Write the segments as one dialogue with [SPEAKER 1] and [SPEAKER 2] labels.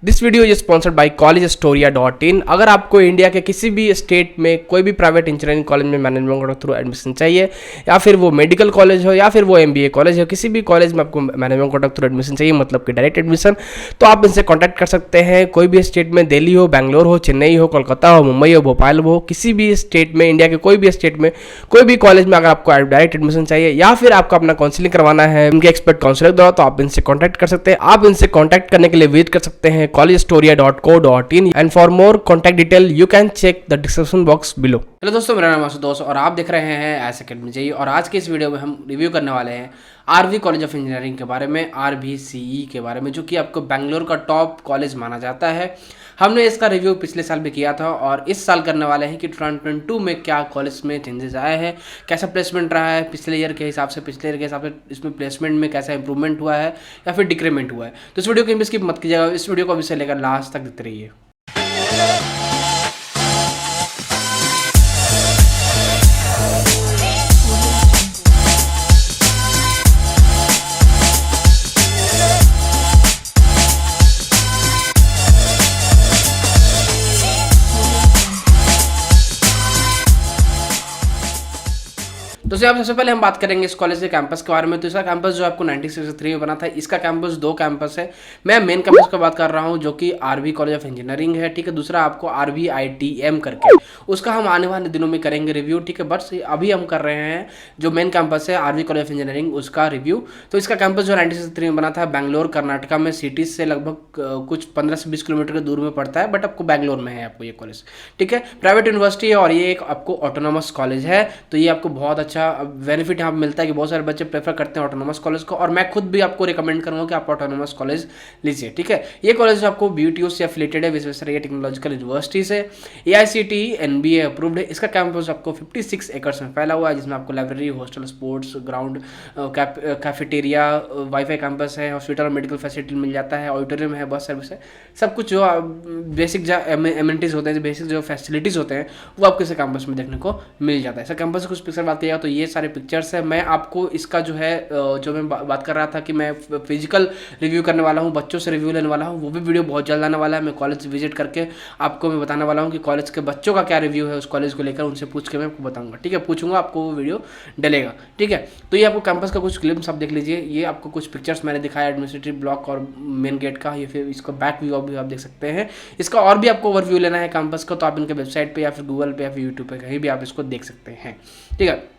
[SPEAKER 1] This video is sponsored by collegestoria.in। अगर आपको India के किसी भी स्टेट में कोई भी प्राइवेट इंजीनियरिंग कॉलेज में मैनेजमेंट कोटा थ्रू एडमिशन चाहिए, या फिर वो मेडिकल कॉलेज हो या फिर वो MBA कॉलेज हो, किसी भी कॉलेज में आपको मैनेजमेंट कोटा थ्रू एडमिशन चाहिए, मतलब कि डायरेक्ट एडमिशन, तो आप इनसे कॉन्टैक्ट कर सकते हैं। कोई भी स्टेट में, दिल्ली हो, बैंगलोर हो, चेन्नई हो, कोलकाता हो, मुंबई हो, भोपाल हो, किसी भी स्टेट में, इंडिया के कोई भी स्टेट में कोई भी कॉलेज में अगर आपको डायरेक्ट एडमिशन चाहिए या फिर आपको अपना काउंसलिंग करवाना है उनके एक्सपर्ट काउंसलर द्वारा, तो आप इनसे कॉन्टैक्ट कर सकते हैं। आप इनसे कॉन्टैक्ट करने के लिए विजिट कर सकते हैं collegestoria.co.in and for more contact detail you can check the description box below। Hello दोस्तों, मेरा नाम आशुतोष और आप देख रहे हैं एस अकेडमी जेई। और आज के इस वीडियो में हम रिव्यू करने वाले हैं आरवी कॉलेज ऑफ इंजीनियरिंग के बारे में, RVCE के बारे में, जो कि आपको बेंगलोर का टॉप कॉलेज माना जाता है। हमने इसका रिव्यू पिछले साल भी किया था और इस साल करने वाले हैं कि 2022 में क्या कॉलेज में चेंजेस आए हैं, कैसा प्लेसमेंट रहा है पिछले ईयर के हिसाब से, इसमें प्लेसमेंट में कैसा इंप्रूवमेंट हुआ है या फिर डिक्रीमेंट हुआ है। तो इस वीडियो को स्किप मत कीजिएगा, इस वीडियो को अभी से लेकर लास्ट तक देखते रहिए। तो यहाँ सबसे पहले हम बात करेंगे इस कॉलेज के कैंपस के बारे में। तो इसका कैंपस जो आपको 1963 में बना था, इसका कैंपस 2 कैंपस है। मैं मेन कैंपस की बात कर रहा हूँ जो कि आरवी कॉलेज ऑफ इंजीनियरिंग है, ठीक है। दूसरा आपको RVITM करके, उसका हम आने वाले दिनों में करेंगे रिव्यू, ठीक है। बट अभी हम कर रहे हैं जो मेन कैंपस है आरवी कॉलेज ऑफ इंजीनियरिंग, उसका रिव्यू। तो इसका कैंपस जो 1963 में बना था, बैंगलोर कर्नाटका में, सिटी से लगभग कुछ 15 से 20 किलोमीटर के दूर में पड़ता है, बट आपको बैंगलोर में है आपको ये कॉलेज, ठीक है। प्राइवेट यूनिवर्सिटी है और ये एक आपको ऑटोनोमस कॉलेज है। तो ये आपको बहुत अच्छा बेनिफिट यहाँ पे मिलता है कि बहुत सारे बच्चे प्रेफर करते हैं ऑटोनोमस कॉलेज को, और मैं खुद भी आपको रिकमेंड करूँगा कि आप ऑटोनोमस कॉलेज लीजिए, ठीक है। ये कॉलेज आपको BUTO से एफिलेटेड है, विश्वेश्वरैया टेक्नोलॉजिकल यूनिवर्सिटी से, AICTE NBA अप्रूव्ड है। इसका कैंपस आपको 56 एकर्स में फैला हुआ है, जिसमें आपको library, hostel, sports ground, cafeteria, wifi campus है, हॉस्पिटल और मेडिकल फैसिलिटी मिल जाता है, ऑडिटोरियम है, बस सर्विस है, सब कुछ जो बेसिक जो एमिनिटीज होते हैं, बेसिक जो फैसिलिटीज होते हैं, वो आपको इस कैंपस में देखने को मिल जाता है। इस कैंपस से कुछ पिक्चर बात किया तो ये सारे पिक्चर्स है। मैं आपको इसका जो है जो मैं बात कर रहा था कि मैं फिजिकल रिव्यू करने वाला हूँ, बच्चों से रिव्यू लेने वाला हूँ, वो भी वीडियो बहुत जल्द आने वाला है। मैं कॉलेज विजिट करके आपको मैं बताने वाला हूँ कि कॉलेज के बच्चों का क्या रिव्यू है उस कॉलेज को लेकर, उनसे पूछ के मैं आपको बताऊँगा, ठीक है। पूछूंगा, आपको वो वीडियो डलेगा, ठीक है। तो ये आपको कैंपस का कुछ क्लिप्स आप देख लीजिए। ये आपको कुछ पिक्चर्स मैंने दिखाया एडमिनिस्ट्रेटिव ब्लॉक और मेन गेट का, ये फिर इसका बैक व्यू भी आप देख सकते हैं। इसका और भी आपको ओवरव्यू लेना है कैंपस का, तो आप इनके वेबसाइट पर या फिर गूगल पे या फिर यूट्यूब पर कहीं भी आप इसको देख सकते हैं, ठीक है।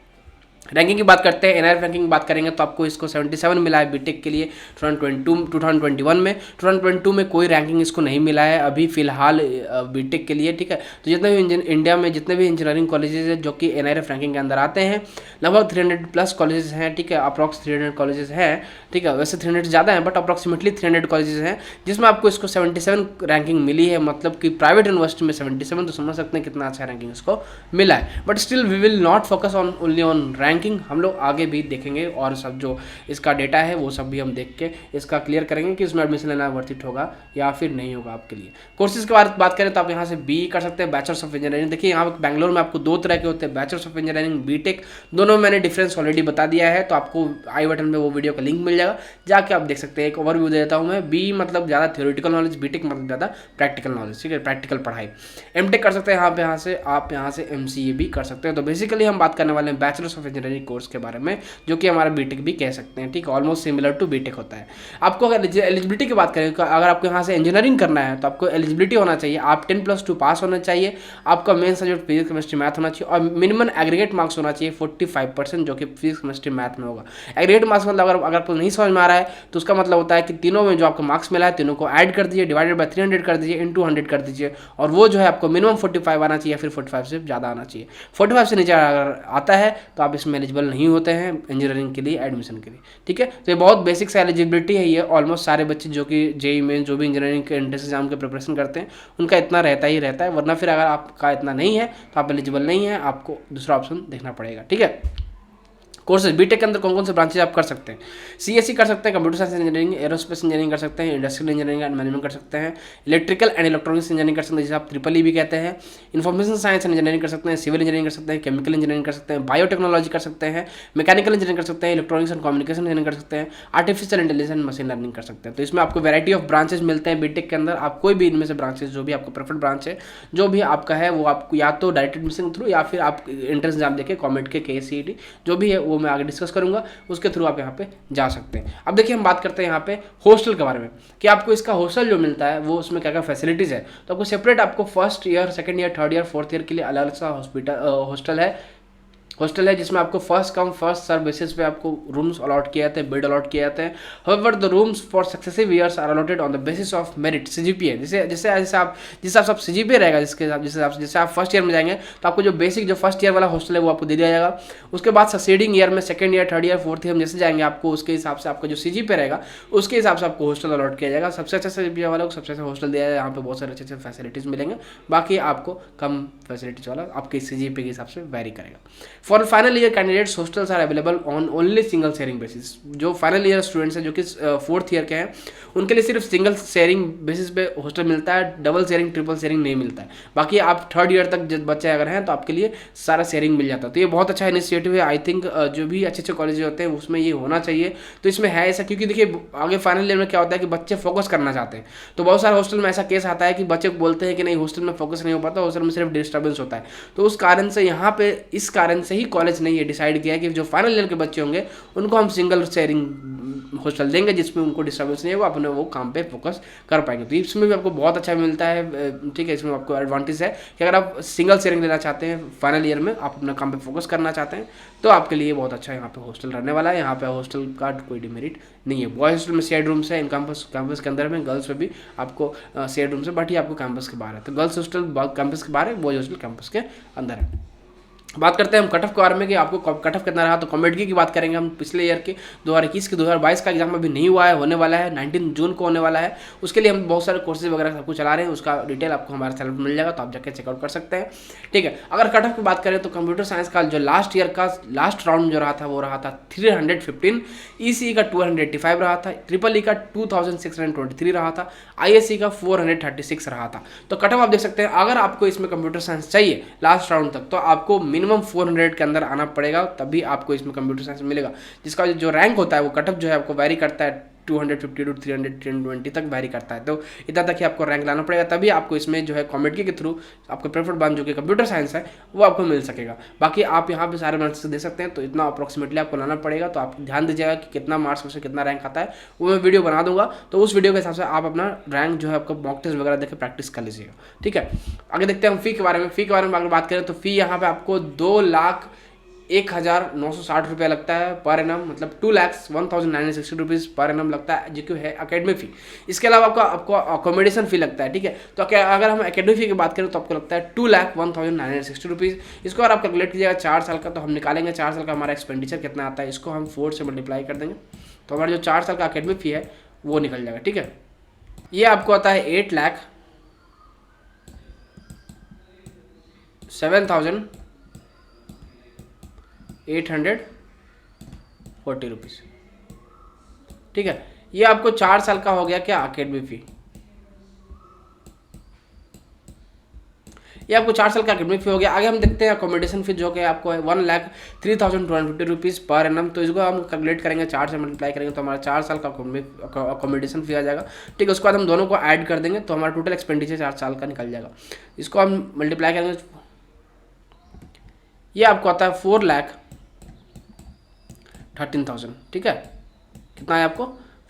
[SPEAKER 1] रैंकिंग की बात करते हैं, NIRF रैंकिंग की बात करेंगे तो आपको इसको 77 मिला है बीटेक के लिए 2021 में। 2022 में कोई रैंकिंग इसको नहीं मिला है अभी फिलहाल बीटेक के लिए, ठीक है। तो जितने भी इंडिया में जितने भी इंजीनियरिंग कॉलेजेस हैं जो कि NIRF रैंकिंग के अंदर आते हैं, लगभग 300 प्लस कॉलेजेस हैं, ठीक है। अप्रॉक्स 300 कॉलेजेस हैं, ठीक है। वैसे 300 ज़्यादा हैं बट अप्रॉक्सीमेटली 300 कॉलेजेस हैं, जिसमें आपको इसको 77 रैंकिंग मिली है। मतलब कि प्राइवेट यूनिवर्सिटी में 77, तो समझ सकते हैं कितना अच्छा रैंकिंग इसको मिला है। But still we will not focus on only on ranking, हम लोग आगे भी देखेंगे और सब जो इसका डेटा है वो सब भी हम देख के इसका क्लियर करेंगे कि इसमें एडमिशन लेना वर्थ इट होगा या फिर नहीं होगा आपके लिए। कोर्सेज के बारे में बात करें तो आप यहाँ से BE कर सकते हैं, बैचलर्स ऑफ इंजीनियरिंग। देखिए यहाँ बैंगलोर में आपको 2 तरह के होते हैं, बैचलर्स ऑफ इंजीनियरिंग, बीटेक, दोनों में मैंने डिफरेंस ऑलरेडी बता दिया है, तो आपको आई बटन में वो वीडियो का लिंक मिल जाएगा, जाके आप देख सकते हैं। एक ओवरव्यू दे देता हूँ मैं। BE मतलब ज़्यादा थ्योरेटिकल नॉलेज, बीटेक मतलब ज़्यादा प्रैक्टिकल नॉलेज, ठीक है, प्रैक्टिकल पढ़ाई। MTech कर सकते हैं आप यहाँ से MCA भी कर सकते हैं। तो बेसिकली हम बात करने वाले हैं बैचलर्स ऑफ इंजीनियरिंग कोर्स के बारे में, जो कि हमारा बीटेक भी कह सकते हैं, ठीक है। ऑलमोस्ट सिमिलर टू बीटेक होता है। आपको अगर एलिजिबिलिटी की बात करें, अगर आपको यहाँ से इंजीनियरिंग करना है तो आपको एलिजिबिलिटी होना चाहिए, आप 10+2 पास होना चाहिए, आपका main subject physics chemistry math होना चाहिए, और मिनिमम एग्रीगेट मार्क्स होना चाहिए 45%, जो कि फिजिक्स केमिस्ट्री मैथ में होगा। एग्रीगेट मार्क्स मतलब अगर आपको नहीं समझ में आ रहा है तो उसका मतलब होता है कि तीनों में जो आपको मार्क्स मिला है तीनों को ऐड कर दीजिए, डिवाइडेड बाय 300 कर दीजिए, इंटू 100 कर दीजिए, और वो जो है आपको मिनिमम 45 आना चाहिए, फिर 45 से ज़्यादा आना चाहिए। 45 से नीचे अगर आता है तो आप इसमें एलिजिबल नहीं होते हैं इंजीनियरिंग के लिए, एडमिशन के लिए, ठीक है। तो ये बहुत बेसिक सा एलिजिबिलिटी है। ये ऑलमोस्ट सारे बच्चे जो कि जेईई में जो भी इंजीनियरिंग के एंट्रेंस एग्जाम के प्रिपरेशन करते हैं उनका इतना रहता ही रहता है, वरना फिर अगर आपका इतना नहीं है तो आप एलिजिबल नहीं है, आपको दूसरा ऑप्शन देखना पड़ेगा, ठीक है। कोर्सेज बीटेक के अंदर कौन कौन से ब्रांचेज आप कर सकते हैं? सीएससी कर सकते हैं, computer science engineering, aerospace engineering कर सकते हैं, इंडस्ट्रियल इंजीनियरिंग एंड मैनेजमेंट कर सकते हैं, इलेक्ट्रिकल एंड इलेक्ट्रॉनिक्स इंजीनियरिंग कर सकते हैं जिसे आप ट्रिपल ई भी कहते हैं, इन्फॉर्मेशन साइंस एंड इंजीनियरिंग कर सकते हैं, सिविल इंजीनियरिंग कर सकते हैं, केमिकल इंजीनियरिंग कर सकते हैं, बायोटेक्नोलॉजी कर सकते हैं, मैकेनिकल इंजीनियरिंग कर सकते हैं, इलेक्ट्रॉनिक्स एंड कम्युनिकेशन इंजीनियरिंग कर सकते हैं, artificial intelligence and machine learning कर सकते हैं। तो इसमें आपको वैरायटी ऑफ ब्रांचेज मिलते हैं बीटेक के अंदर। आप कोई भी इनमें से ब्रांचेज जो भी आपको प्रेफर्ड ब्रांच है, जो भी आपका है, वो आपको या तो डायरेक्ट एडमिशन के थ्रू या फिर आप एंट्रेंस एग्जाम देके कॉमेट के KCET जो भी है वो मैं आगे डिस्कस करूंगा, उसके थ्रू आप यहाँ पे जा सकते हैं। अब देखिए हम बात करते हैं यहाँ पे हॉस्टल के बारे में कि आपको इसका हॉस्टल जो मिलता है वो उसमें क्या क्या फैसिलिटीज़ है। तो आपको सेपरेट आपको first year, second year, third year, fourth year के लिए अलग अलग सा हॉस्टल है जिसमें आपको first come first serve basis पे आपको रूम्स अलॉट किए जाते हैं, बेड अलॉट किए जाते हैं। However the rooms for successive years are allotted on the basis of merit CGPA। जैसे आप CGPA रहेगा, जैसे आप फर्स्ट ईयर में जाएंगे तो आपको जो बेसिक जो फर्स्ट ईयर वाला हॉस्टल है वो आपको दे दिया जाएगा। उसके बाद सक्सीडिंग ईयर में second year, third year, fourth year में जैसे जाएंगे आपको उसके हिसाब से आपका जो CGPA रहेगा उसके हिसाब से आपको हॉस्टल अलॉट किया जाएगा। सबसे अच्छा CGPA वाला को सबसे अच्छा हॉस्टल दिया जाएगा, यहाँ पे बहुत सारे अच्छे फैसिलिटीज़ मिलेंगे। बाकी आपको कम फैसिलिटीज वाला आपके CGPA के हिसाब से वेरी करेगा। For final year candidates hostels are available on only single sharing basis. जो फाइनल ईयर स्टूडेंट्स हैं जो कि फोर्थ ईयर के हैं उनके लिए सिर्फ सिंगल शेयरिंग बेसिस पे हॉस्टल मिलता है, डबल शेयरिंग ट्रिपल शेयरिंग नहीं मिलता है। बाकी आप थर्ड ईयर तक जब बच्चे अगर हैं तो आपके लिए सारा शेयरिंग मिल जाता है। तो ये बहुत अच्छा इनिशिएटिव है। आई थिंक जो भी अच्छे अच्छे कॉलेज होते हैं उसमें ये होना चाहिए। तो इसमें है ऐसा क्योंकि देखिए आगे फाइनल ईयर में क्या होता है कि बच्चे फोकस करना चाहते हैं, तो बहुत सारे हॉस्टल में ऐसा केस आता है कि बच्चे बोलते हैं कि नहीं हॉस्टल में फोकस नहीं हो पाता, हॉस्टल में सिर्फ डिस्टर्बेंस होता है। तो उस कारण से यहाँ पे इस कारण से ही कॉलेज ने ये डिसाइड किया है कि जो फाइनल ईयर के बच्चे होंगे उनको हम सिंगल शेयरिंग हॉस्टल देंगे जिसमें उनको डिस्टर्बेंस नहीं है, वो अपने वो काम पे फोकस कर पाएंगे। तो इसमें भी आपको बहुत अच्छा मिलता है। ठीक है, इसमें आपको एडवांटेज है कि अगर आप सिंगल शेयरिंग लेना चाहते हैं फाइनल ईयर में, आप अपने काम पे फोकस करना चाहते हैं तो आपके लिए बहुत अच्छा यहाँ पे हॉस्टल रहने वाला है। यहाँ पे हॉस्टल का कोई डिमेरिट नहीं है। बॉयज हॉस्टल में शेयर्ड रूम्स है, इन कैंपस के अंदर में, गर्ल्स में भी आपको शेयर्ड रूम्स है, बट ये आपको कैंपस के बाहर है। तो गर्ल्स हॉस्टल कैंपस के बाहर है, बॉयज हॉस्टल कैंपस के अंदर है। बात करते हैं हम कट ऑफ के बारे में कि आपको कट ऑफ कितना रहा। तो कॉमेडी की बात करेंगे हम पिछले ईयर के 2021 के 2022 का एग्जाम अभी नहीं हुआ है, होने वाला है 19 जून को होने वाला है। उसके लिए हम बहुत सारे कोर्सेज वगैरह सब कुछ चला रहे हैं, उसका डिटेल आपको हमारे चैनल पर मिल जाएगा, तो आप जाकर चेकआउट कर सकते हैं। ठीक है, अगर कट ऑफ की बात करें तो कंप्यूटर साइंस का जो लास्ट ईयर का लास्ट राउंड जो रहा था वो रहा था 315, ECE का 285 रहा था, ट्रिपल ई का 2623 रहा था, ISE का 436 रहा था। तो कट ऑफ आप देख सकते हैं। अगर आपको इसमें कंप्यूटर साइंस चाहिए लास्ट राउंड तक तो आपको मिनिमम 400 के अंदर आना पड़ेगा, तभी आपको इसमें कंप्यूटर साइंस मिलेगा। जिसका जो रैंक होता है वो कट ऑफ जो है आपको वेरी करता है 250 to 300 320 तक वेरी करता है। तो इतना तक ही आपको रैंक लाना पड़ेगा, तभी आपको इसमें जो है कॉमेडी के थ्रू आपको प्रेफर्ड ब्रांच जो कि कंप्यूटर साइंस है वो आपको मिल सकेगा। बाकी आप यहाँ पे सारे ब्रांचेस दे सकते हैं, तो इतना अप्रॉक्सीमेटली आपको लाना पड़ेगा। तो आप ध्यान दीजिएगा कि कितना मार्क्स में से कितना रैंक आता है, वो मैं वीडियो बना दूंगा, तो उस वीडियो के हिसाब से आप अपना रैंक जो है आपको मॉक टेस्ट वगैरह देकर प्रैक्टिस कर लीजिएगा। ठीक है, आगे देखते हैं हम फी के बारे में। फी के बारे में अगर बात करें तो फी यहाँ पे आपको 2,01,960 रुपया लगता है पर एनम, मतलब 2,01,960 रुपीज़ पर एनम लगता है, जो कि है अकेडमिक फी। इसके अलावा आपको अकोमोडेशन फी लगता है। ठीक है, तो अगर हम अकेडमिक फी की बात करें तो आपको लगता है 2,01,960 रुपीज़। इसको अगर आप कैलकुलेट कीजिएगा 4 साल का, तो हम निकालेंगे 4 साल का हमारा एक्सपेंडिचर कितना आता है, इसको हम 4 से मल्टीप्लाई कर देंगे तो हमारा जो 4 साल का अकेडमिक फी है वो निकल जाएगा। ठीक है, ये आपको आता है 8,07,840 रुपीज़। ठीक है, ये आपको 4 साल का हो गया क्या अकेडमी फी, ये आपको 4 साल का अकेडमिक फी हो गया। आगे हम देखते हैं अकोमोडेशन फी जो कि आपको है 1,03,250 रुपीज़ पर एनम। तो इसको हम कैलकुलेट करेंगे 4 से मल्टीप्लाई करेंगे तो हमारा 4 साल का अकोमोडेशन फी आ जाएगा। ठीक है, उसके बाद हम दोनों को ऐड कर देंगे तो हमारा टोटल एक्सपेंडिचर 4 साल का निकल जाएगा। इसको हम मल्टीप्लाई करेंगे, ये आपको आता है 4,13,000। ठीक है, कितना है आपको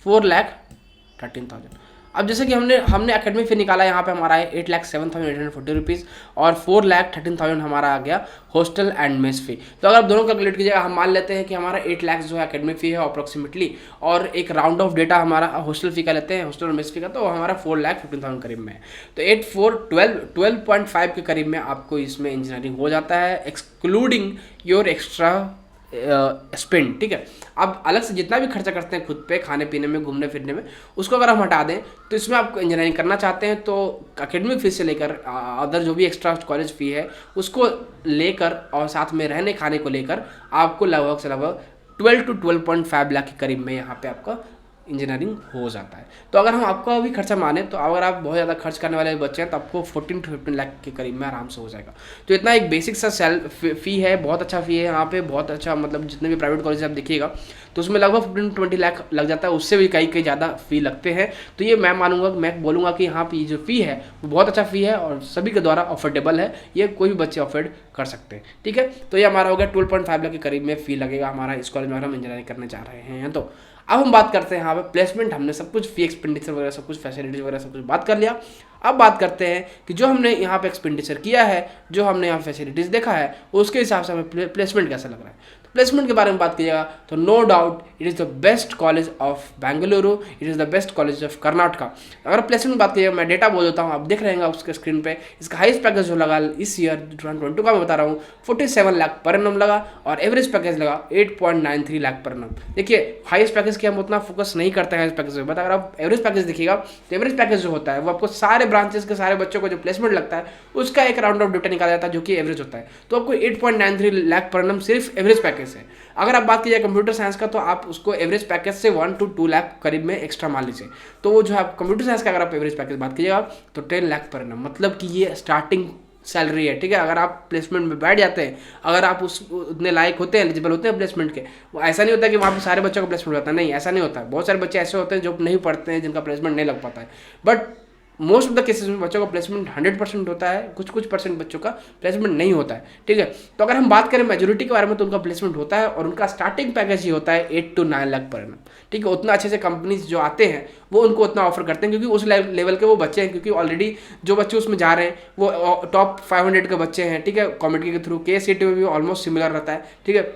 [SPEAKER 1] 4,13,000। अब जैसे कि हमने एकेडमिक फी निकाला, यहाँ पे हमारा है 8,07,840 रुपीज़ और 4,13,000 हमारा आ गया हॉस्टल एंड मेस फी। तो अगर आप दोनों कैलकुलेट कीजिएगा, हम मान लेते हैं कि हमारा 8 लाख जो है एकेडमिक फी है अप्रॉक्सीमेटली, और एक राउंड ऑफ डेटा हमारा हॉस्टल फी का लेते हैं, हॉस्टल और मेस फी का, तो हमारा 4,15,000 करीब में है। तो 12.5 के करीब में आपको इसमें इंजीनियरिंग हो जाता है, एक्सक्लूडिंग योर एक्स्ट्रा स्पेंड, ठीक है। आप अलग से जितना भी खर्चा करते हैं खुद पे खाने पीने में, घूमने फिरने में, उसको अगर हम हटा दें तो इसमें आप इंजीनियरिंग करना चाहते हैं तो एकेडमिक फीस से लेकर अदर जो भी एक्स्ट्रा कॉलेज फी है उसको लेकर और साथ में रहने खाने को लेकर आपको लगभग से लगभग 12 to 12.5 लाख के करीब में यहाँ पे आपका इंजीनियरिंग हो जाता है। तो अगर हम आपका भी खर्चा माने तो अगर आप बहुत ज़्यादा खर्च करने वाले बच्चे हैं तो आपको 14 to 15 लाख के करीब में आराम से हो जाएगा। तो इतना एक बेसिक सा फ़ी है, बहुत अच्छा फ़ी है यहाँ पे, बहुत अच्छा, मतलब जितने भी प्राइवेट कॉलेज आप देखिएगा तो उसमें लगभग 15 to 20 लाख लग जाता है, उससे भी कई ज़्यादा फ़ी लगते हैं। तो ये मैं बोलूँगा कि यहाँ पे जो फ़ी है वो बहुत अच्छा फ़ी है और सभी के द्वारा अफोर्डेबल है, ये कोई भी बच्चे अफोर्ड कर सकते हैं, ठीक है। तो ये हमारा हो गया 12.5 लाख के करीब में फ़ी लगेगा हमारा इस कॉलेज में अगर हम इंजीनियरिंग करने जा रहे हैं। तो अब हम बात करते हैं यहाँ पे प्लेसमेंट, हमने सब कुछ फी एक्सपेंडिचर वगैरह सब कुछ फैसिलिटीज वगैरह सब कुछ बात कर लिया। अब बात करते हैं कि जो हमने यहाँ पे एक्सपेंडिचर किया है, जो हमने यहाँ फैसिलिटीज देखा है, उसके हिसाब से हमें प्लेसमेंट कैसा लग रहा है। तो प्लेसमेंट के बारे में बात कीजिएगा तो no doubt it is the best college of Bengaluru, it is the best college of Karnataka. अगर प्लेसमेंट बात कीजिएगा, मैं डेटा बोल देता हूँ, आप देख रहे हैं उसके स्क्रीन पे, इसका हाईएस्ट पैकेज जो लगा इस ईयर 2022 का मैं बता रहा हूँ 47 लाख पर एनम लगा और एवरेज पैकेज लगा 8.93 लाख पर एनम। देखिए हाईएस्ट पैकेज की हम उतना फोकस नहीं करते हैं इस पैकेज में, बट अगर आप एवरेज पैकेज देखिएगा तो एवरेज पैकेज जो होता है वो आपको सारे ब्रांचेस के सारे बच्चों को जो प्लेसमेंट लगता है उसका एक राउंड ऑफ डेटा निकाला जाता है जो कि एवरेज होता है। तो आपको 8.93 लाख पर एनम सिर्फ एवरेज पैकेज है। अगर आप बात कीजिए कंप्यूटर साइंस का तो आप उसको एवरेज पैकेज से 1 to 2 लाख करीब में एक्स्ट्रा मान लीजिए। तो वो जो है कंप्यूटर साइंस का अगर आप एवरेज पैकेज बात कीजिएगा तो 10 लाख पर एनम, मतलब कि ये स्टार्टिंग सैलरी है, ठीक है। अगर आप प्लेसमेंट में बैठ जाते हैं, अगर आप उस उतने लायक होते हैं, एलिजिबल होते हैं प्लेसमेंट के, वो ऐसा नहीं होता कि वहाँ पे सारे बच्चों का प्लेसमेंट होता है, नहीं ऐसा नहीं होता है। बहुत सारे बच्चे ऐसे होते हैं जो नहीं पढ़ते हैं, जिनका प्लेसमेंट नहीं लग पाता है, but most of the cases में बच्चों का प्लेसमेंट 100% होता है, कुछ परसेंट बच्चों का प्लेसमेंट नहीं होता है, ठीक है। तो अगर हम बात करें मेजोरिटी के बारे में तो उनका प्लेसमेंट होता है और उनका स्टार्टिंग पैकेज ही होता है 8 to 9 लाख पर एनम, ठीक है। उतना अच्छे से कंपनीज जो आते हैं वो उनको उतना ऑफर करते हैं क्योंकि उस लेवल के वो बच्चे हैं, क्योंकि ऑलरेडी जो बच्चे उसमें जा रहे हैं वो टॉप 500 के बच्चे हैं, ठीक है। कॉमेडी के थ्रू KCET में भी ऑलमोस्ट सिमिलर रहता है, ठीक है।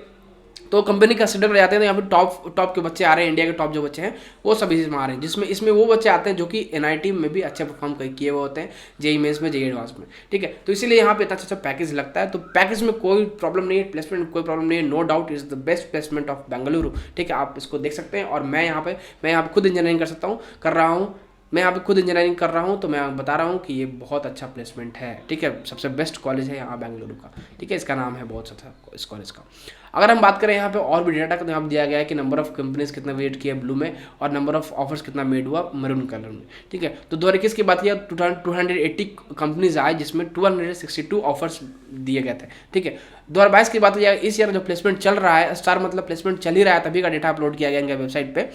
[SPEAKER 1] तो कंपनी कंसिडर कर जाते हैं तो यहाँ पे टॉप के बच्चे आ रहे हैं, इंडिया के टॉप जो बच्चे हैं वो सभी इसमें आ रहे हैं, जिसमें इसमें वो बच्चे आते हैं जो कि NIT में भी अच्छे परफॉर्म किए हुए होते हैं, JEE मेंस में, JEE एडवांस में, ठीक है। तो इसीलिए यहाँ पे इतना अच्छा पैकेज लगता है। तो पैकेज में कोई प्रॉब्लम नहीं है, प्लेसमेंट में कोई प्रॉब्लम नहीं है, no doubt is the best placement of Bengaluru, ठीक है। आप इसको देख सकते हैं और मैं यहाँ पे खुद इंजीनियरिंग कर रहा हूँ, मैं यहाँ पे खुद इंजीनियरिंग कर रहा हूँ, तो मैं बता रहा हूँ कि ये बहुत अच्छा प्लेसमेंट है, ठीक है। सबसे बेस्ट कॉलेज है यहाँ बेंगलुरु का, ठीक है। इसका नाम है बहुत अच्छा इस कॉलेज का। अगर हम बात करें यहाँ पे और भी डेटा का तो यहाँ दिया गया है कि नंबर ऑफ कंपनीज कितना विजिट किया ब्लू में और नंबर ऑफ ऑफर्स कितना मेड हुआ मैरून कलर में, ठीक है। तो 2021 की बात किया 280 कंपनीज आए जिसमें 262 ऑफर्स दिए गए थे, ठीक है। 2022 की बात किया इस ईयर जो प्लेसमेंट चल रहा है, स्टार मतलब प्लेसमेंट चल ही रहा है, तभी का डेटा अपलोड किया गया इनके वेबसाइट पे।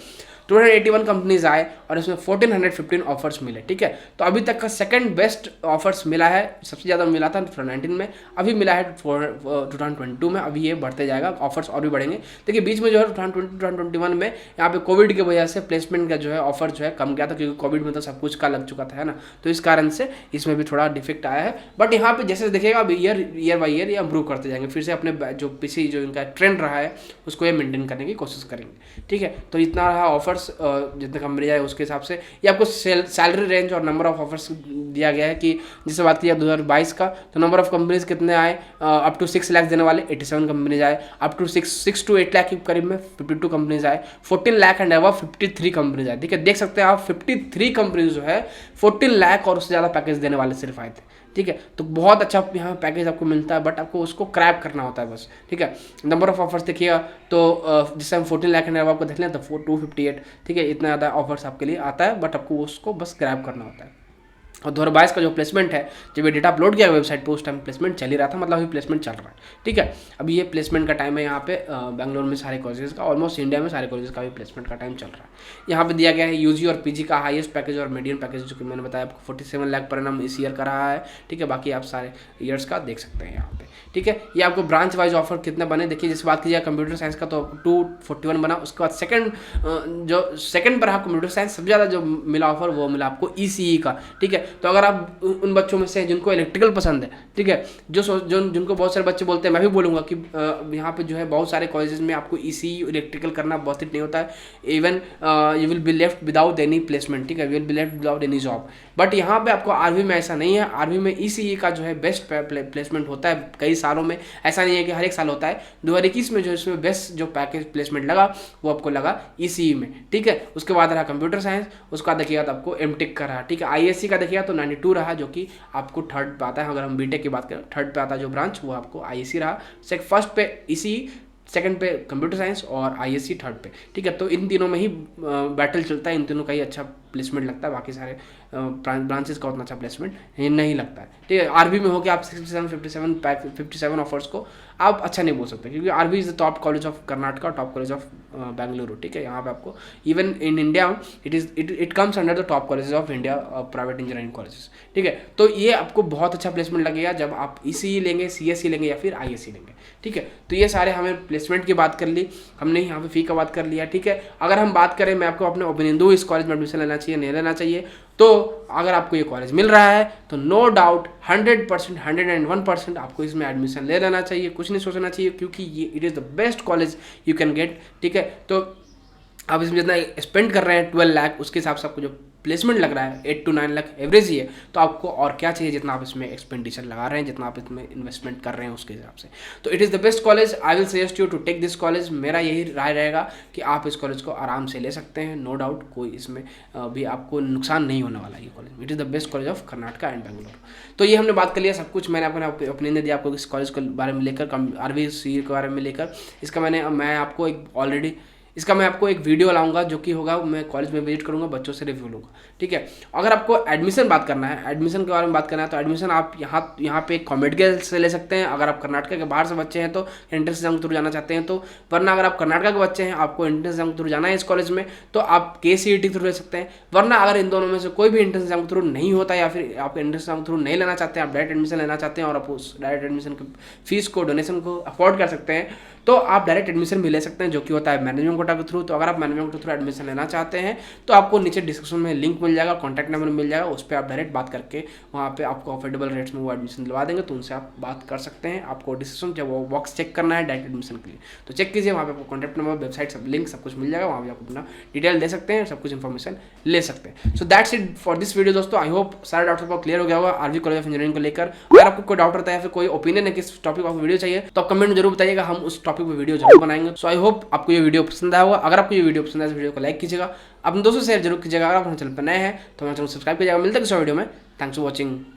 [SPEAKER 1] 281 कंपनीज आए और इसमें 1415 ऑफर्स मिले, ठीक है। तो अभी तक का सेकंड बेस्ट ऑफर्स मिला है, सबसे ज़्यादा मिला था 2019 में, अभी मिला है 2022 में, अभी ये बढ़ते जाएगा, ऑफर्स और भी बढ़ेंगे। देखिए बीच में जो है 2020-2021 में यहाँ पे कोविड की वजह से प्लेसमेंट का जो है ऑफर जो है कम गया था, क्योंकि कोविड में तो सब कुछ का लग चुका था, है ना। तो इस कारण से इसमें भी थोड़ा डिफेक्ट आया है, बट यहाँ पे जैसे देखिएगा अभी ईयर बाई ईयर ये इंप्रूव करते जाएंगे, फिर से अपने जो पीछे जो इनका ट्रेंड रहा है उसको ये मेंटेन करने की कोशिश करेंगे, ठीक है। तो इतना रहा ऑफर्स, जितने कंपनी जाए उसके हिसाब से ये आपको सैलरी रेंज और नंबर ऑफ ऑफर्स दिया गया है कि जिससे बात किया 2022 का तो नंबर ऑफ कंपनीज कितने आए, अप टू 6 लाख देने वाले 87 कंपनीज आए, अप टू 6 to 8 लाख के करीब में 52 कंपनीज आए, 14 लाख एंड अबव 53 कंपनीज आए, ठीक है। देख सकते हैं आप 53 कंपनीज जो है 14 लाख और उससे ज़्यादा पैकेज देने वाले सिर्फ आए थे, ठीक है। तो बहुत अच्छा यहाँ पैकेज आपको मिलता है, बट आपको उसको क्रैप करना होता है बस, ठीक है। नंबर ऑफ ऑफर्स देखिएगा तो जिससे हम 14 लाख एंड अबव आपको देख लें तो 258, ठीक है। इतना ज़्यादा ऑफर्स आपके लिए आता है, बट आपको उसको बस क्रैप करना होता है। और 2022 का जो प्लेसमेंट है, जब ये डेटा अपलोड किया वेबसाइट पे उस टाइम प्लेसमेंट चल ही रहा था, मतलब अभी प्लेसमेंट चल रहा है, ठीक है। अभी ये प्लेसमेंट का टाइम है यहाँ पे बेंगलोर में सारे कॉलेजेस का, ऑलमोस्ट इंडिया में सारे कॉलेजेस का भी प्लेसमेंट का टाइम चल रहा है। यहाँ पे दिया गया है UG और PG का हाईएस्ट पैकेज और मीडियम पैकेज, जो कि मैंने बताया आपको 47 लाख पर एनम इस ईयर का रहा है, ठीक है। बाकी आप सारे ईयर्स का देख सकते हैं यहाँ पे, ठीक है। ये आपको ब्रांच वाइज ऑफर कितने बने देखिए, जैसे बात कीजिए कंप्यूटर साइंस का तो 241 बना, उसके बाद सेकंड पर कंप्यूटर साइंस सबसे ज़्यादा जो मिला ऑफर वो मिला आपको ECE का, ठीक है। तो अगर आप उन बच्चों में से जिनको इलेक्ट्रिकल पसंद है, ठीक है, जिनको बहुत सारे बच्चे बोलते हैं, मैं भी बोलूँगा कि यहाँ पे जो है बहुत सारे कॉलेजेस में आपको ईसीई इलेक्ट्रिकल करना बहुत ही नहीं होता है, even you will be left without any placement, ठीक है, you will be left without any job. But यहाँ पे आपको आरवी में ऐसा नहीं है, आरवी में ईसीई का जो है बेस्ट प्लेसमेंट होता है कई सालों में, ऐसा नहीं है कि हर एक साल होता है। 2021 में जो इसमें बेस्ट जो पैकेज प्लेसमेंट लगा वो आपको लगा ईसीई में, ठीक है। उसके बाद रहा कंप्यूटर साइंस, उसका देखिएगा तो आपको एमटेक का रहा, ठीक है। आईएससी का देखिएगा तो 92 रहा, जो कि आपको थर्ड पे आता है। अगर हम बीटेक की बात करें, थर्ड पे आता है जो ब्रांच, वो आपको आईएससी रहा। फर्स्ट पे ईसीई, सेकंड पे कंप्यूटर साइंस और आईएससी थर्ड पे, ठीक है। तो इन तीनों में ही बैटल चलता है, इन तीनों का ही अच्छा प्लेसमेंट लगता है, बाकी सारे ब्रांचेस का उतना अच्छा प्लेसमेंट नहीं लगता है, ठीक है। आरबी में हो कि आप 57 ऑफर्स को आप अच्छा नहीं बोल सकते, क्योंकि R B is the top college of Karnataka, top college of Bengaluru, ठीक है। यहाँ पे आपको even in India it comes under the top colleges of India private engineering colleges, ठीक है। तो ये आपको बहुत अच्छा प्लेसमेंट लगेगा जब आप ईसीई लेंगे, सीएससी लेंगे या फिर आईएससी लेंगे, ठीक है। तो ये सारे हमें प्लेसमेंट की बात कर ली हमने, यहाँ पे फी का बात कर लिया, ठीक है। अगर हम बात करें, मैं आपको अपने ओपिनियन दूँ इस कॉलेज में एडमिशन लेना चाहिए नहीं लेना चाहिए, तो अगर आपको ये कॉलेज मिल रहा है तो नो डाउट 100%, 101% आपको इसमें एडमिशन ले लेना चाहिए, कुछ नहीं सोचना चाहिए, क्योंकि ये it is the best college you can get, ठीक है। तो आप इसमें जितना स्पेंड कर रहे हैं 12 लाख, उसके हिसाब से आपको जो प्लेसमेंट लग रहा है 8 to 9 लाख एवरेज ही है, तो आपको और क्या चाहिए जितना आप इसमें एक्सपेंडिचर लगा रहे हैं, जितना आप इसमें इन्वेस्टमेंट कर रहे हैं उसके हिसाब से। तो it is the best college, I will suggest you to take this college. मेरा यही राय रहेगा कि आप इस कॉलेज को आराम से ले सकते हैं, नो डाउट, कोई इसमें भी आपको नुकसान नहीं होने वाला ये college. It is the best college of Karnataka and Bengaluru. तो ये हमने बात कर लिया सब कुछ, मैंने अपने ओपिनियन दिया आपको इस कॉलेज के बारे में लेकर, आरवीसी के बारे में लेकर। इसका मैं आपको एक वीडियो लाऊंगा जो कि होगा, मैं कॉलेज में विजिट करूंगा, बच्चों से रिव्यू लूंगा, ठीक है। अगर आपको एडमिशन बात करना है, एडमिशन के बारे में बात करना है, तो एडमिशन आप यहाँ पे कॉमेडिकल से ले सकते हैं। अगर आप कर्नाटका के बाहर से बच्चे हैं तो एंट्रेंस एग्जाम के थ्रू जाना चाहते हैं तो, वरना अगर आप कर्नाटका के बच्चे हैं, आपको एंट्रेंस एग्जाम के थ्रू जाना है इस कॉलेज में, तो आप केसीईटी के थ्रू ले सकते हैं। वरना अगर इन दोनों में से कोई भी एंट्रेंस एग्जाम के थ्रू नहीं होता, या फिर आप एंट्रेंस एग्जाम के थ्रू नहीं लेना चाहते हैं, आप डायरेक्ट एडमिशन लेना चाहते हैं और आप उस डायरेक्ट एडमिशन की फीस को, डोनेशन को अफोर्ड कर सकते हैं, तो आप डायरेक्ट एडमिशन भी ले सकते हैं, जो कि होता है मैनेजमेंट कोटा के थ्रू। तो अगर आप मैनेजमेंट के थ्रू एडमिशन लेना चाहते हैं तो आपको नीचे डिस्क्रिप्शन में लिंक मिल जाएगा, कॉन्टैक्ट नंबर मिल जाएगा, उस पर आप डायरेक्ट बात करके वहाँ पे आपको अफोर्डेबल रेट्स में वो एडमिशन दिलवा देंगे, तो उनसे आप बात कर सकते हैं। आपको डिस्क्रिप्शन जब वो बॉक्स चेक करना है डायरेक्ट एडमिशन के लिए, तो चेक कीजिए, वहाँ पे आपको कॉन्टैक्ट नंबर, वेबसाइट, सब लिंक, सब कुछ मिल जाएगा, वहाँ पे आप अपना डिटेल दे सकते हैं, सब कुछ इन्फॉर्मेशन ले सकते हैं। So that's it for this video दोस्तों। आई होप सारा डाउट्स आपको क्लियर हो गया होगा आरवी कॉलेज ऑफ इंजीनियरिंग को लेकर। अगर आपको कोई डाउट रहता है या फिर कोई ओपिनियन है किस टॉपिक पर वीडियो चाहिए, तो आप कमेंट में जरूर बताइएगा, हम उस टॉपिक पर वीडियो जरूर बनाएंगे। सो आई होप आपको ये वीडियो पसंद आया होगा। अगर आपको ये वीडियो पसंद आए तो वीडियो को लाइक कीजिएगा, अपने दोस्तों से शेयर जरूर कीजिएगा। अगर आप हमारे चैनल पर नए हैं तो हमारे चैनल सब्सक्राइब कीजिएगा। मिलते हैं किसी वीडियो में। Thanks for watching.